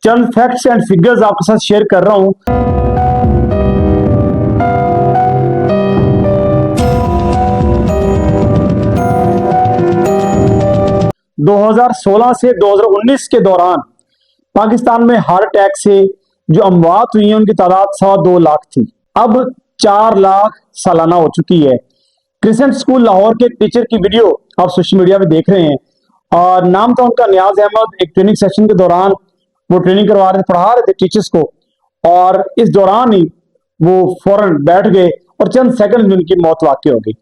Chand facts and figures आपके साथ share कर रहा हूं। 2016 से 2019 के दौरान पाकिस्तान में हार्ट अटैक से जो अमवात हुई हैं उनकी तादाद 2.25 लाख थी, अब 4 लाख सालाना हो चुकी है। क्रिसेंट स्कूल लाहौर के टीचर की वीडियो आप सोशल मीडिया में देख रहे हैं और नाम था उनका नियाज अहमद। एक ट्रेनिंग सेशन के दौरान वो ट्रेनिंग करवा रहे थे, पढ़ा रहे थे टीचर्स को, और इस दौरान ही वो फौरन बैठ गए और चंद सेकंड में उनकी मौत वाकई हो गई।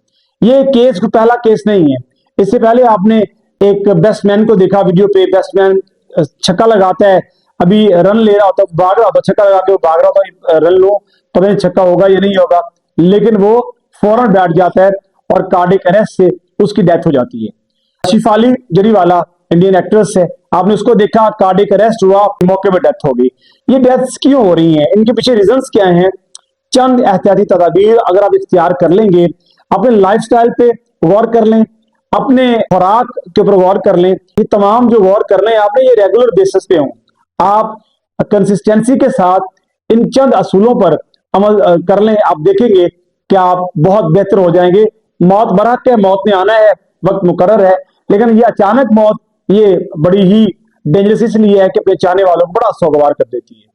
ये केस कोई पहला केस नहीं है। इससे पहले आपने एक बैट्समैन को देखा वीडियो पे, बैट्समैन छक्का लगाता है, अभी रन ले रहा होता, भाग रहा होता, छक्का लगा के वो भाग रहा होता, रन लो, पता नहीं छक्का होगा या नहीं होगा, लेकिन वो फौरन बैठ जाता है और कार्डियक अरेस्ट से उसकी डेथ हो जाती है। शिफाली जरीवाला इंडियन एक्ट्रेस है, आपने उसको देखा, कार्डियक अरेस्ट हुआ, मौके पर डेथ हो गई। ये डेथ्स क्यों हो रही हैं, इनके पीछे रीजंस क्या हैं? चंद एहतियाती तदाबीर अगर आप इख्तियार कर लेंगे, अपने लाइफस्टाइल पे गौर कर लें, अपने खुराक के ऊपर गौर कर लें, ये तमाम जो गौर करने हैं आपने, ये रेगुलर बेसिस पे हों। आप कंसिस्टेंसी के साथ इन चंद असूलों पर अमल कर लें, आप देखेंगे कि आप बहुत बेहतर हो जाएंगे। मौत बराक है, मौत ने आना है, वक्त मुकर्रर है, लेकिन ये अचानक मौत ये बड़ी ही डेंजरस इसलिए है कि अपने चाहने वालों को बड़ा सोगवार कर देती है।